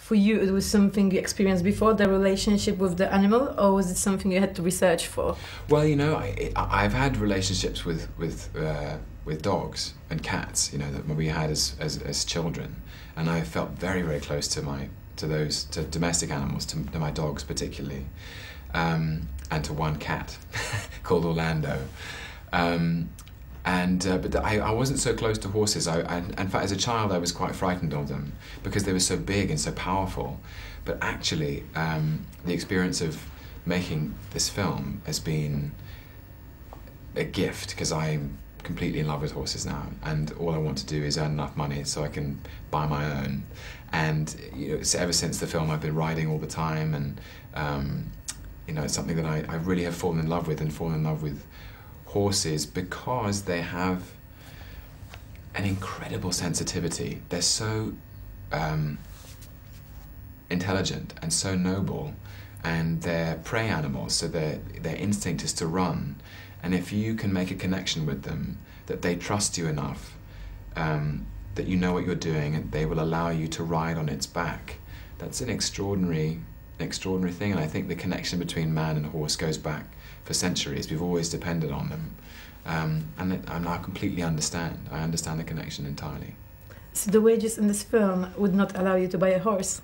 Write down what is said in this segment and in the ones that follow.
for you, it was something you experienced before, the relationship with the animal, or was it something you had to research for? Well, you know, I've had relationships with dogs and cats, you know, that we had as children, and I felt very, very close to domestic animals, to my dogs particularly, and to one cat called Orlando. But I wasn't so close to horses. In fact, as a child, I was quite frightened of them because they were so big and so powerful. But actually, the experience of making this film has been a gift, because I'm completely in love with horses now, and all I want to do is earn enough money so I can buy my own. And you know, ever since the film, I've been riding all the time, and you know, it's something that I really have fallen in love with horses, because they have an incredible sensitivity. They're so intelligent and so noble, and they're prey animals, so their instinct is to run. And if you can make a connection with them, that they trust you enough, that you know what you're doing, and they will allow you to ride on its back, that's an extraordinary thing. And I think the connection between man and horse goes back for centuries. We've always depended on them, and I now completely understand. I understand the connection entirely. So the wages in this film would not allow you to buy a horse?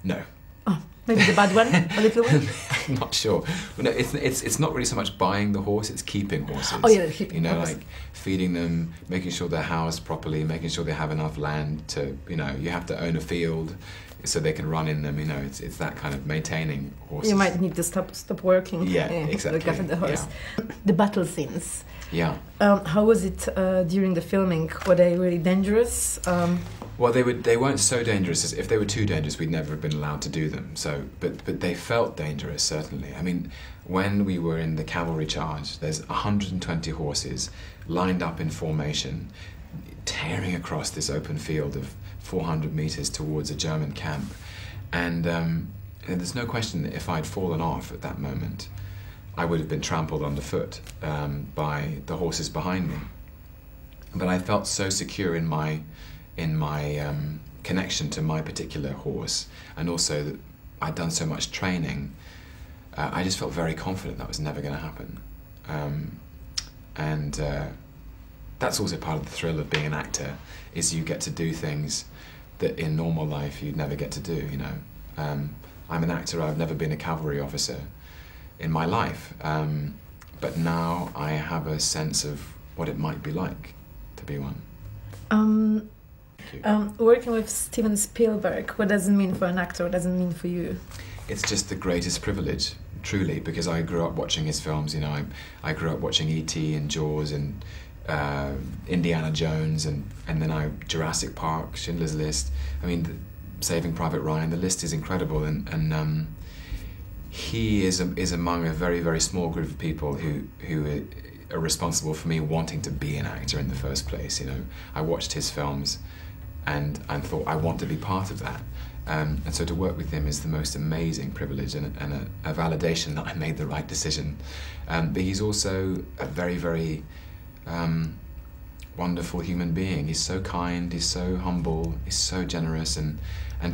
No. Oh, maybe the bad one, a little one? I'm not sure. Well, no, it's not really so much buying the horse, it's keeping horses. Oh yeah, keeping you know, horses. like feeding them, making sure they're housed properly, making sure they have enough land to, you know, you have to own a field so they can run in them, you know, it's that kind of maintaining horses. You might need to stop working. Yeah, exactly. Look after the horse. Yeah. The battle scenes. Yeah. How was it during the filming? Were they really dangerous? Well, they weren't so dangerous. If they were too dangerous, we'd never have been allowed to do them. So, but they felt dangerous, certainly. I mean, when we were in the cavalry charge, there's 120 horses lined up in formation, tearing across this open field of 400 meters towards a German camp. And there's no question that if I'd fallen off at that moment, I would have been trampled underfoot by the horses behind me. But I felt so secure in my connection to my particular horse, and also that I'd done so much training, I just felt very confident that was never going to happen. That's also part of the thrill of being an actor, is you get to do things that in normal life you'd never get to do, you know. I'm an actor, I've never been a cavalry officer in my life, but now I have a sense of what it might be like to be one. Working with Steven Spielberg, what does it mean for an actor? What does it mean for you? It's just the greatest privilege, truly, because I grew up watching his films. You know, I grew up watching E.T. and Jaws and Indiana Jones, and then Jurassic Park, Schindler's List. I mean, Saving Private Ryan. The list is incredible, and he is among a very, very small group of people who are responsible for me wanting to be an actor in the first place. You know, I watched his films and thought I want to be part of that. And so to work with him is the most amazing privilege and a validation that I made the right decision. But he's also a very, very wonderful human being. He's so kind, he's so humble, he's so generous, and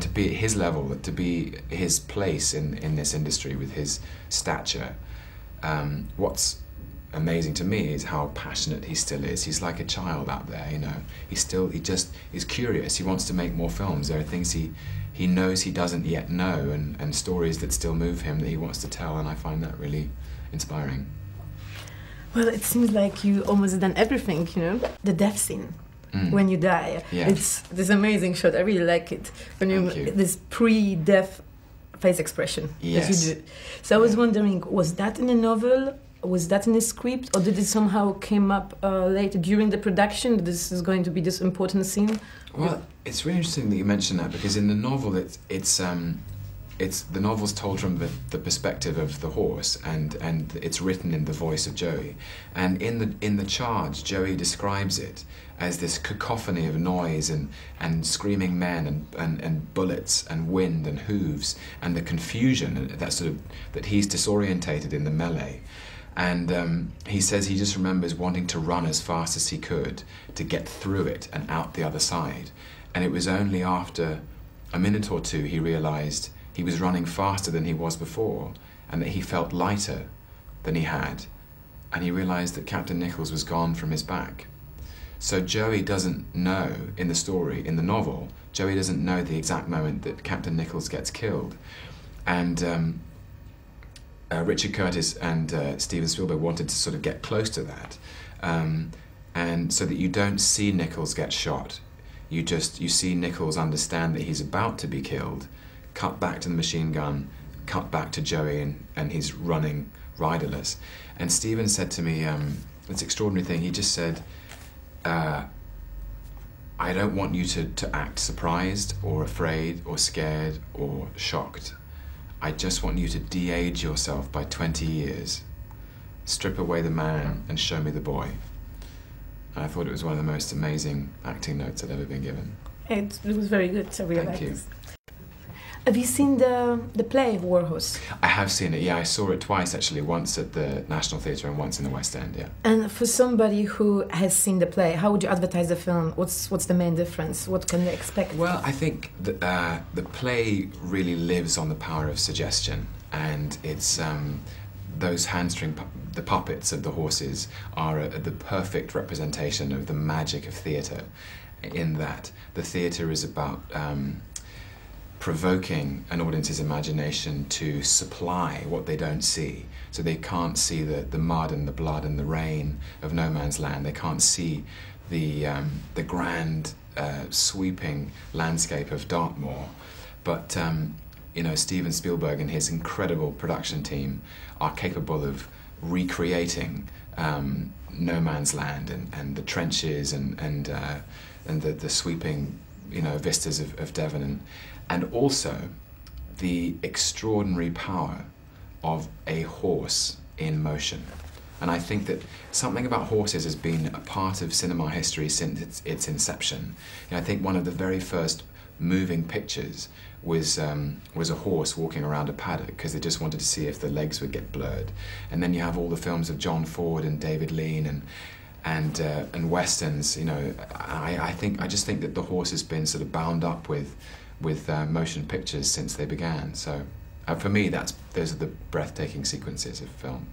to be at his level, to be his place in this industry with his stature, what's amazing to me is how passionate he still is. He's like a child out there, you know. He's curious. He wants to make more films. There are things he knows he doesn't yet know, and stories that still move him that he wants to tell, and I find that really inspiring. Well, it seems like you almost done everything, you know. The death scene, when you die. Yeah. It's this amazing shot. I really like it. When this pre-death face expression that you do. So I was wondering, was that in a novel? Was that in the script, or did it somehow came up later during the production? This is going to be this important scene. Well, it's really interesting that you mention that, because in the novel, it's the novel's told from the perspective of the horse, and it's written in the voice of Joey. And in the charge, Joey describes it as this cacophony of noise and screaming men and bullets and wind and hooves and the confusion that he's disorientated in the melee. And he says he just remembers wanting to run as fast as he could to get through it and out the other side. And it was only after a minute or two, he realised he was running faster than he was before, and that he felt lighter than he had, and he realised that Captain Nichols was gone from his back. So Joey doesn't know, in the story, in the novel, Joey doesn't know the exact moment that Captain Nichols gets killed. And Richard Curtis and Steven Spielberg wanted to sort of get close to that, and so that you don't see Nichols get shot. You see Nichols understand that he's about to be killed, cut back to the machine gun, cut back to Joey, and he's running riderless. And Steven said to me, this extraordinary thing, he just said, I don't want you to act surprised or afraid or scared or shocked. I just want you to de-age yourself by 20 years. Strip away the man and show me the boy. And I thought it was one of the most amazing acting notes I'd ever been given. It was very good, so really Thank you. This. Have you seen the play Warhorse? I have seen it, yeah. I saw it twice, actually. Once at the National Theatre and once in the West End, yeah. And for somebody who has seen the play, how would you advertise the film? What's the main difference? What can they expect? Well, I think the play really lives on the power of suggestion, and it's those the puppets of the horses are the perfect representation of the magic of theatre, in that the theatre is about provoking an audience's imagination to supply what they don't see. So they can't see the mud and the blood and the rain of no man's land. They can't see the grand sweeping landscape of Dartmoor. But you know, Steven Spielberg and his incredible production team are capable of recreating no man's land and the trenches and the sweeping, you know, vistas of Devon, and also the extraordinary power of a horse in motion. And I think that something about horses has been a part of cinema history since its inception. You know, I think one of the very first moving pictures was a horse walking around a paddock because they just wanted to see if the legs would get blurred. And then you have all the films of John Ford and David Lean and westerns. You know, I just think that the horse has been sort of bound up with motion pictures since they began. So for me, those are the breathtaking sequences of film.